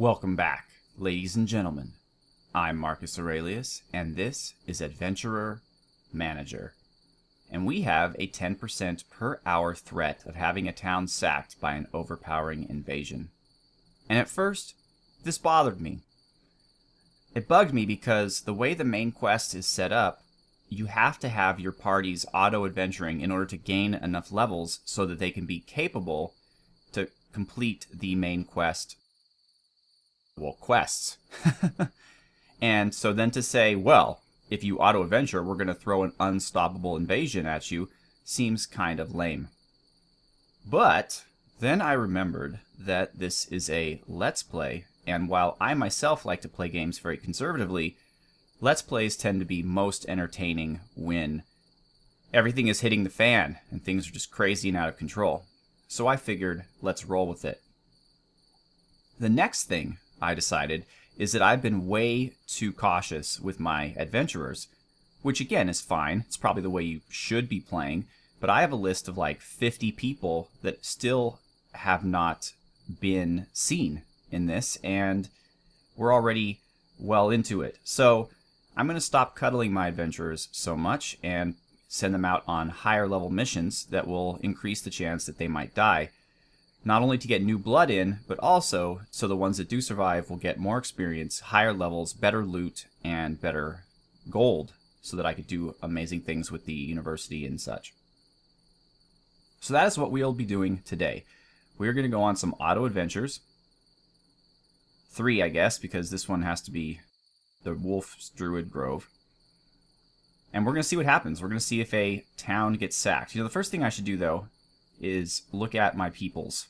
Welcome back, ladies and gentlemen. I'm Marcus Aurelius, and this is Adventurer Manager. And we have a 10% per hour threat of having a town sacked by an overpowering invasion. And at first, this bothered me. It bugged me because the way the main quest is set up, you have to have your parties auto-adventuring in order to gain enough levels so that they can be capable to complete the main quest. Well, quests. And so then to say, well, if you auto-adventure, we're going to throw an unstoppable invasion at you, seems kind of lame. But then I remembered that this is a Let's Play, and while I myself like to play games very conservatively, Let's Plays tend to be most entertaining when everything is hitting the fan and things are just crazy and out of control. So I figured, let's roll with it. The next thing I decided is that I've been way too cautious with my adventurers, which again is fine. It's probably the way you should be playing, but I have a list of like 50 people that still have not been seen in this, and we're already well into it. So I'm going to stop cuddling my adventurers so much and send them out on higher level missions that will increase the chance that they might die. Not only to get new blood in, but also so the ones that do survive will get more experience, higher levels, better loot, and better gold, so that I could do amazing things with the university and such. So that is what we'll be doing today. We're going to go on some auto adventures. 3, I guess, because this one has to be the Wolf's Druid Grove. And we're going to see what happens. We're going to see if a town gets sacked. You know, the first thing I should do, though, is look at my peoples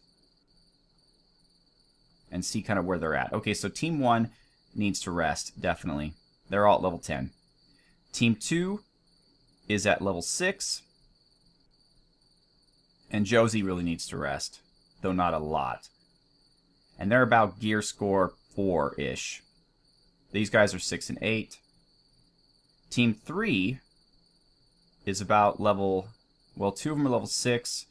and see kind of where they're at. Okay, so Team 1 needs to rest, definitely. They're all at level 10. Team 2 is at level 6. And Josie really needs to rest, though not a lot. And they're about gear score 4-ish. These guys are 6 and 8. Team 3 is about level... Well, 2 of them are level 6.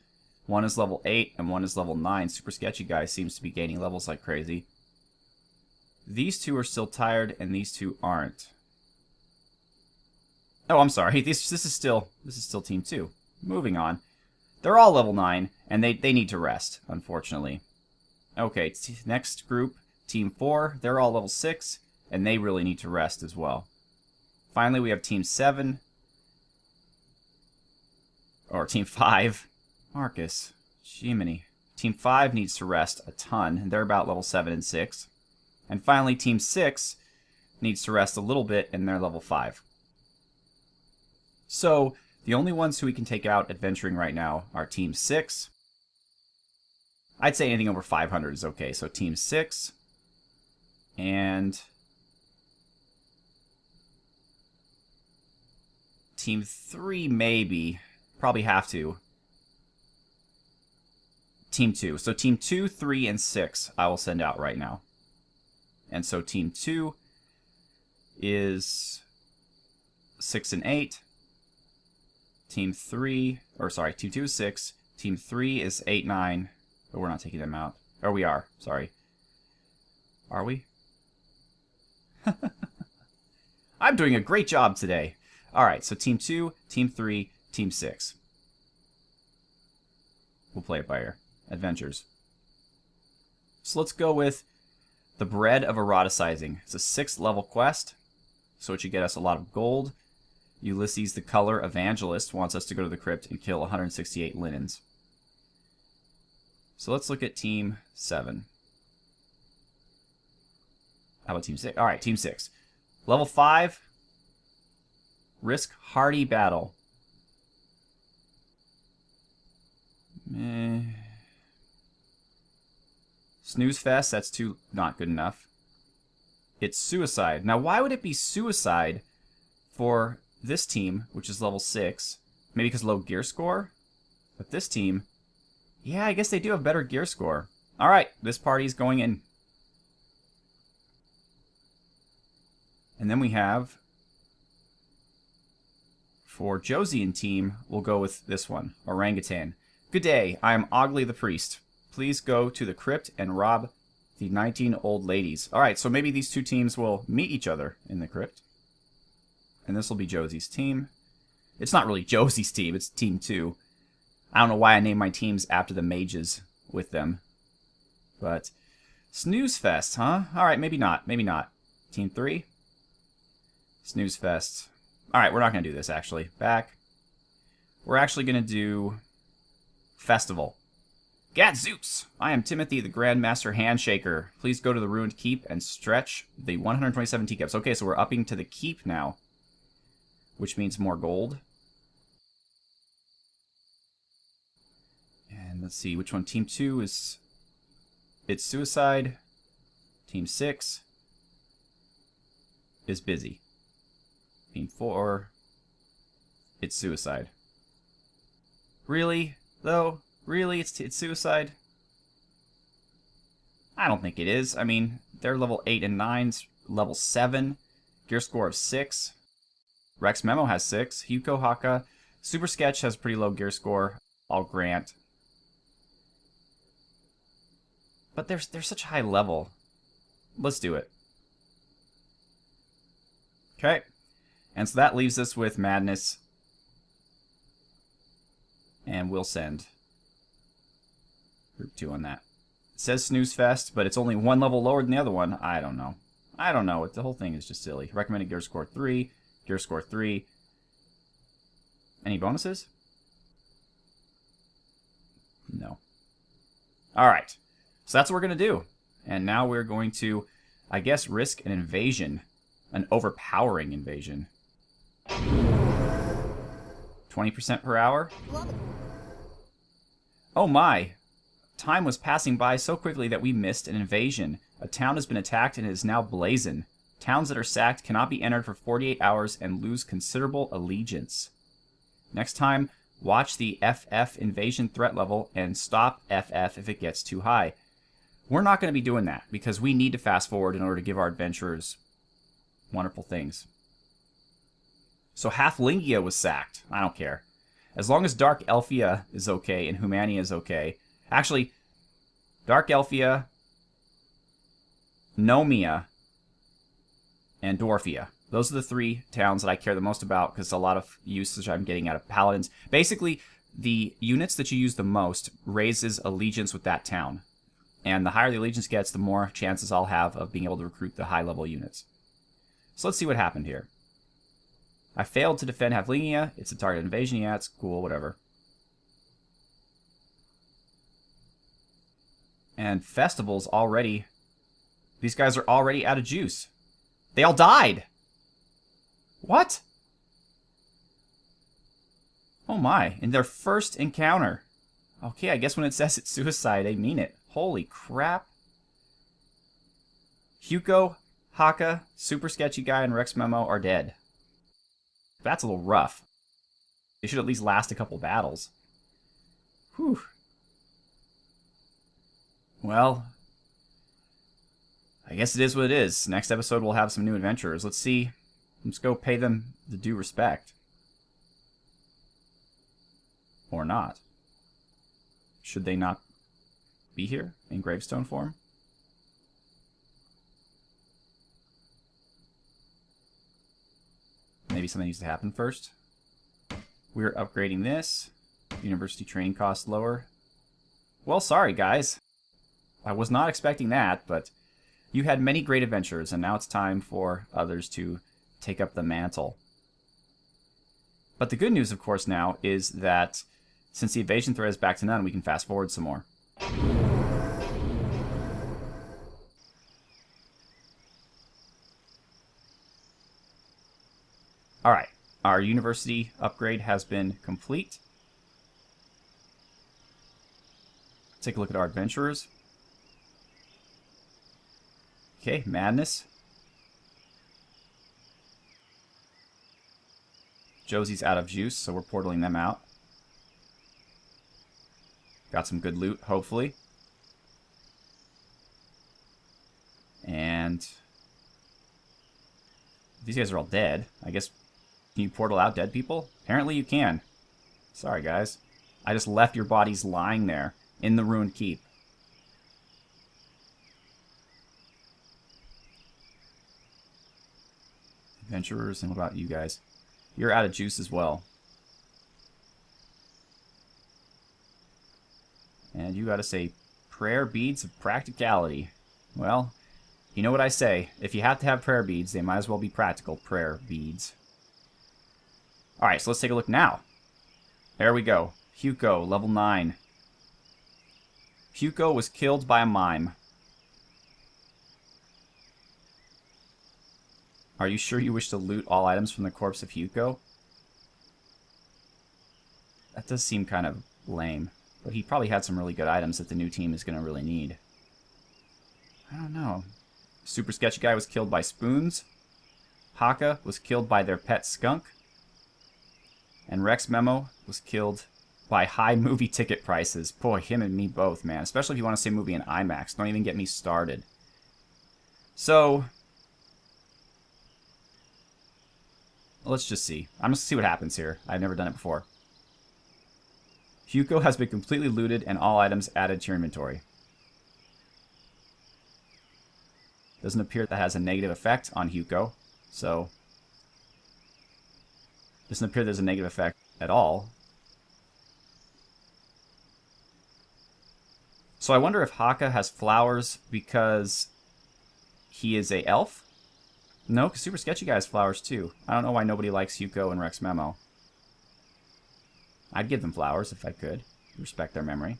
1 is level 8, and 1 is level 9. Super Sketchy guy seems to be gaining levels like crazy. These 2 are still tired, and these 2 aren't. Oh, I'm sorry. This is still Team 2. Moving on. They're all level 9, and they need to rest, unfortunately. Okay, next group, Team 4. They're all level 6, and they really need to rest as well. Finally, we have Team 7. Or Team 5. Marcus, Jiminy. Team 5 needs to rest a ton, and they're about level 7 and 6. And finally, Team 6 needs to rest a little bit, and they're level 5. So, the only ones who we can take out adventuring right now are Team 6. I'd say anything over 500 is okay. So, Team 6 and Team 3 maybe. Probably have to. Team 2. So Team 2, 3, and 6 I will send out right now. And so Team 2 is 6 and 8. Team 3, or sorry, Team 2 is 6. Team 3 is 8, 9. But we're not taking them out. Or we are, sorry. Are we? I'm doing a great job today. Alright, so Team 2, Team 3, Team 6. We'll play it by ear. Adventures. So let's go with the Bread of Eroticizing. It's a 6th level quest, so it should get us a lot of gold. Ulysses the Color Evangelist wants us to go to the crypt and kill 168 linens. So let's look at Team 7. How about Team 6? Alright, Team 6. Level 5. Risk Hardy Battle. Snooze Fest, that's too not good enough. It's Suicide. Now, why would it be Suicide for this team, which is level 6? Maybe because low gear score? But this team, yeah, I guess they do have better gear score. Alright, this party's going in. And then we have, for Josie and team, we'll go with this one, Orangutan. Good day, I am Ogly the Priest. Please go to the crypt and rob The 19 old ladies. Alright, so maybe these two teams will meet each other in the crypt. And this will be Josie's team. It's not really Josie's team, it's Team 2. I don't know why I named my teams after the mages with them. But, Snooze Fest, huh? Alright, maybe not, maybe not. Team 3. Snooze Fest. Alright, we're not going to do this, actually. Back. We're actually going to do Festival. Gadzooks! I am Timothy, the Grandmaster Handshaker. Please go to the Ruined Keep and stretch the 127 teacups. Okay, so we're upping to the keep now, which means more gold. And let's see, which one? Team 2 is... It's Suicide. Team 6 is Busy. Team 4, it's Suicide. Really? Though? Really? It's Suicide? I don't think it is. I mean, they're level 8 and 9's level 7. Gear score of 6. Rex Memo has 6. Huko Haka. Super Sketch has pretty low gear score. I'll grant. But they're such high level. Let's do it. Okay. And so that leaves us with Madness. And we'll send Group 2 on that. It says Snooze Fest, but it's only one level lower than the other one. I don't know. I don't know. The whole thing is just silly. Recommended gear score 3. Gear score 3. Any bonuses? No. Alright. So that's what we're going to do. And now we're going to, I guess, risk an invasion. An overpowering invasion. 20% per hour? Oh my! Time was passing by so quickly that we missed an invasion. A town has been attacked and is now blazing. Towns that are sacked cannot be entered for 48 hours and lose considerable allegiance. Next time, watch the FF invasion threat level and stop FF if it gets too high. We're not going to be doing that because we need to fast forward in order to give our adventurers wonderful things. So half Lingia was sacked. I don't care. As long as Dark Elfia is okay and Humania is okay. Actually, Dark Elfia, Nomia, and Dwarfia. Those are the 3 towns that I care the most about because a lot of usage I'm getting out of Paladins. Basically, the units that you use the most raises allegiance with that town. And the higher the allegiance gets, the more chances I'll have of being able to recruit the high-level units. So let's see what happened here. I failed to defend Havlingia. It's a target invasion. Yeah, it's cool, whatever. And Festival's already... These guys are already out of juice. They all died! What? Oh my, in their first encounter. Okay, I guess when it says it's suicide, they mean it. Holy crap. Huko, Haka, Super Sketchy Guy, and Rex Memo are dead. That's a little rough. They should at least last a couple battles. Whew. Well, I guess it is what it is. Next episode we'll have some new adventurers. Let's see. Let's go pay them the due respect. Or not. Should they not be here in gravestone form? Maybe something needs to happen first. We're upgrading this. University training costs lower. Well, sorry, guys. I was not expecting that, but you had many great adventures, and now it's time for others to take up the mantle. But the good news, of course, now is that since the evasion threat is back to none, we can fast forward some more. Alright, our university upgrade has been complete. Take a look at our adventurers. Okay, Madness. Josie's out of juice, so we're portaling them out. Got some good loot, hopefully. And these guys are all dead. I guess, can you portal out dead people? Apparently you can. Sorry, guys. I just left your bodies lying there in the ruined keep. Adventurers, and what about you guys? You're out of juice as well. And you gotta say, prayer beads of practicality. Well, you know what I say. If you have to have prayer beads, they might as well be practical prayer beads. Alright, so let's take a look now. There we go. Hugo, level 9. Hugo was killed by a mime. Are you sure you wish to loot all items from the corpse of Hugo? That does seem kind of lame. But he probably had some really good items that the new team is going to really need. I don't know. Super Sketchy Guy was killed by spoons. Haka was killed by their pet skunk. And Rex Memo was killed by high movie ticket prices. Boy, him and me both, man. Especially if you want to say movie in IMAX. Don't even get me started. So, let's just see. I'm just going to see what happens here. I've never done it before. Hugo has been completely looted and all items added to your inventory. Doesn't appear that has a negative effect on Hugo, so doesn't appear there's a negative effect at all. So I wonder if Haka has flowers because he is a elf? No, because Super Sketchy Guy has flowers too. I don't know why nobody likes Hugo and Rex Memo. I'd give them flowers if I could. Respect their memory.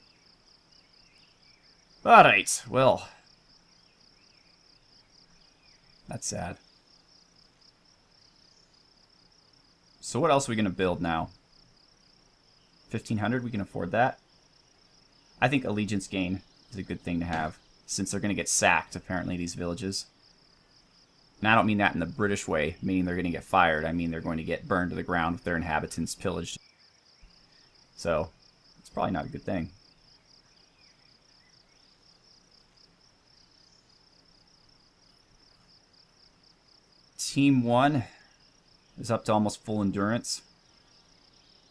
Alright, well. That's sad. So what else are we going to build now? 1,500, we can afford that. I think Allegiance Gain is a good thing to have, since they're going to get sacked, apparently, these villages. And I don't mean that in the British way, meaning they're going to get fired. I mean they're going to get burned to the ground with their inhabitants pillaged. So, it's probably not a good thing. Team 1 is up to almost full endurance.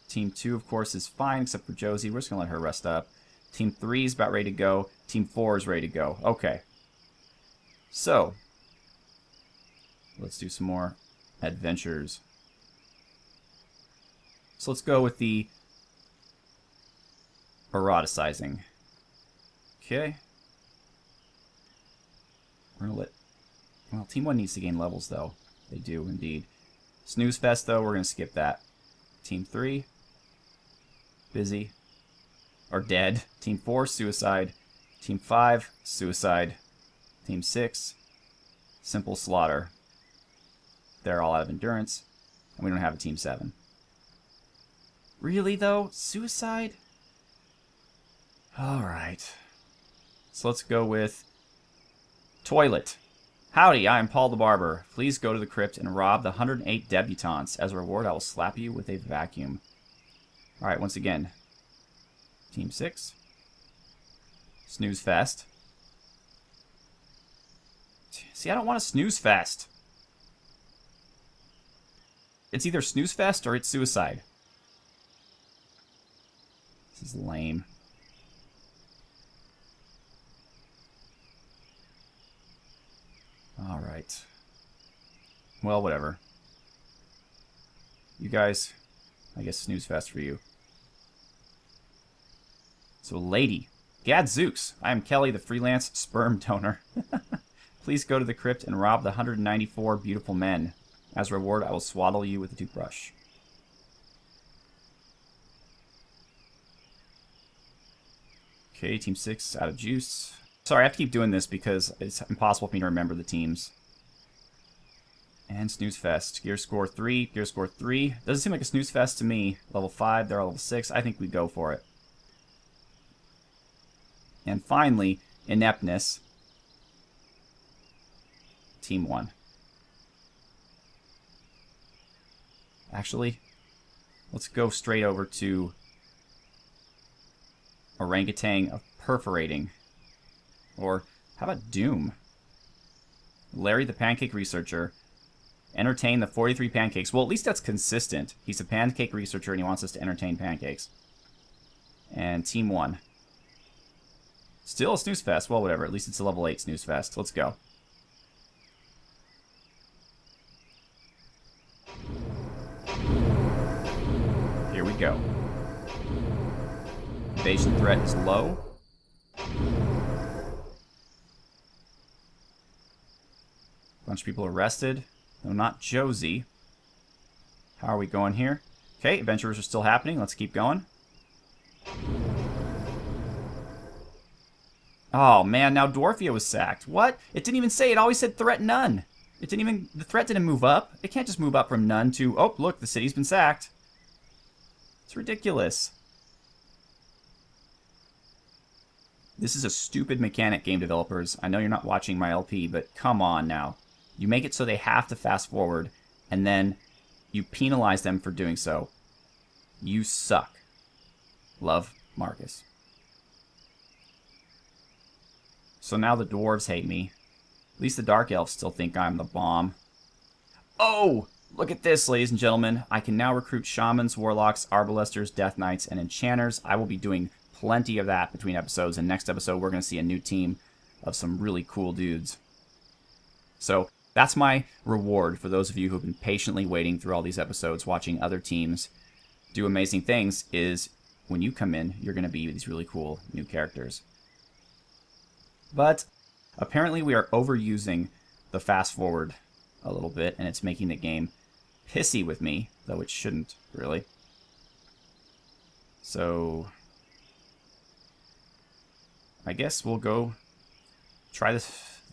Team 2, of course, is fine, except for Josie. We're just going to let her rest up. Team 3 is about ready to go. Team 4 is ready to go. Okay. So, let's do some more adventures. So let's go with the eroticizing. Okay. We're going to let... Well, Team 1 needs to gain levels, though. They do, indeed. Snooze Fest, though, we're going to skip that. Team 3, busy. Or dead. Team 4, suicide. Team 5, suicide. Team 6, simple slaughter. They're all out of endurance. And we don't have a Team 7. Really, though? Suicide? Alright. So let's go with Toilet. Howdy, I am Paul the Barber. Please go to the crypt and rob the 108 debutantes. As a reward, I will slap you with a vacuum. Alright, once again. Team 6. Snooze Fest. See, I don't want a Snooze Fest. It's either Snooze Fest or it's suicide. This is lame. Alright. Well, whatever. You guys, I guess Snooze Fest for you. So, lady. Gadzooks, I am Kelly, the freelance sperm donor. Please go to the crypt and rob the 194 beautiful men. As a reward, I will swaddle you with a toothbrush. Okay, Team 6 out of juice. Sorry, I have to keep doing this because it's impossible for me to remember the teams. And Snooze Fest. Gear score 3. Gear score 3. Doesn't seem like a Snooze Fest to me. Level 5, they're all level 6. I think we go for it. And finally, Ineptness. Team 1. Actually, let's go straight over to Orangutan of Perforating. Or, how about Doom? Larry the Pancake Researcher. Entertain the 43 pancakes. Well, at least that's consistent. He's a pancake researcher and he wants us to entertain pancakes. And Team 1. Still a Snooze Fest. Well, whatever. At least it's a level 8 Snooze Fest. Let's go. go. Invasion threat is low. Bunch of people arrested. No, not Josie. How are we going here? Okay, adventurers are still happening. Let's keep going. Oh, man, now Dwarfia was sacked. What? It didn't even say. It always said threat none. It didn't even... The threat didn't move up. It can't just move up from none to, oh, look, the city's been sacked. It's ridiculous. This is a stupid mechanic, game developers. I know you're not watching my LP, but come on now. You make it so they have to fast forward, and then you penalize them for doing so. You suck. Love, Marcus. So now the dwarves hate me. At least the dark elves still think I'm the bomb. Oh! Look at this, ladies and gentlemen. I can now recruit shamans, warlocks, arbalesters, death knights, and enchanters. I will be doing plenty of that between episodes, and next episode we're going to see a new team of some really cool dudes. So that's my reward for those of you who have been patiently waiting through all these episodes, watching other teams do amazing things, is when you come in, you're going to be these really cool new characters. But apparently we are overusing the fast forward a little bit, and it's making the game pissy with me, though it shouldn't, really. So I guess we'll go try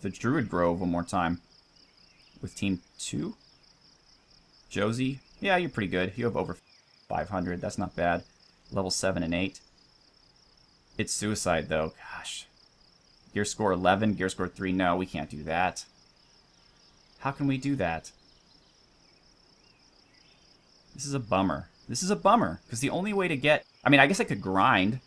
the Druid Grove one more time with Team 2. Josie, yeah, you're pretty good. You have over 500. That's not bad. Level 7 and 8. It's suicide, though. Gosh. Gear score 11, gear score 3. No, we can't do that. How can we do that? This is a bummer. This is a bummer, because the only way to get... I mean, I guess I could grind.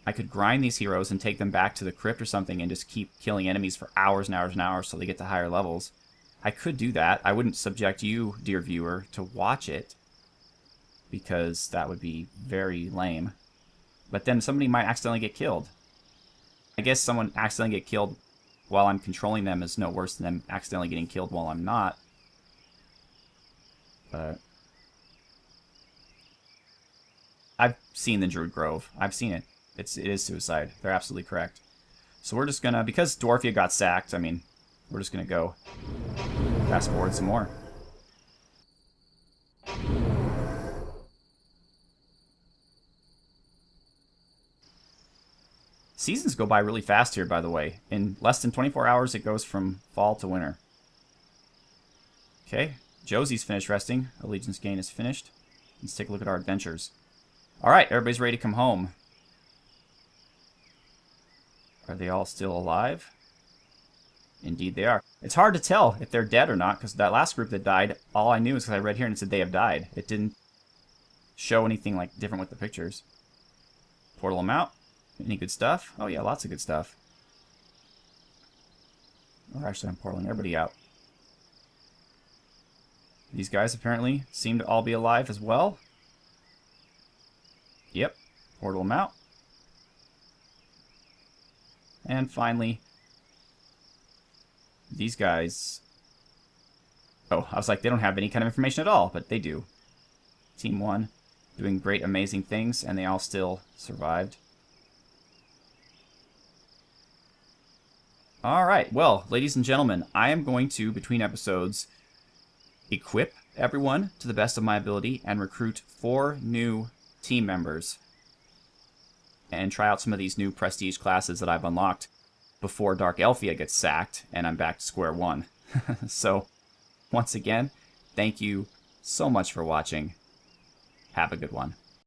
I could grind these heroes and take them back to the crypt or something and just keep killing enemies for hours and hours and hours so they get to higher levels. I could do that. I wouldn't subject you, dear viewer, to watch it, because that would be very lame. But then somebody might accidentally get killed. I guess someone accidentally get killed while I'm controlling them is no worse than them accidentally getting killed while I'm not. But I've seen the Druid Grove. I've seen it. It is suicide. They're absolutely correct. So we're just gonna, because Dwarfia got sacked, I mean, we're just gonna go fast forward some more. Seasons go by really fast here, by the way. In less than 24 hours, it goes from fall to winter. Okay, Josie's finished resting. Allegiance gain is finished. Let's take a look at our adventures. Alright, everybody's ready to come home. Are they all still alive? Indeed they are. It's hard to tell if they're dead or not, because that last group that died, all I knew is because I read here and it said they have died. It didn't show anything like different with the pictures. Portal them out. Any good stuff? Oh yeah, lots of good stuff. Oh, actually, I'm portaling everybody out. These guys apparently seem to all be alive as well. Yep, portal them out. And finally, these guys... Oh, I was like, they don't have any kind of information at all, but they do. Team 1 doing great, amazing things, and they all still survived. Alright, well, ladies and gentlemen, I am going to, between episodes, equip everyone to the best of my ability and recruit 4 new team members. And try out some of these new prestige classes that I've unlocked before Dark Elfia gets sacked and I'm back to square one. So, once again, thank you so much for watching. Have a good one.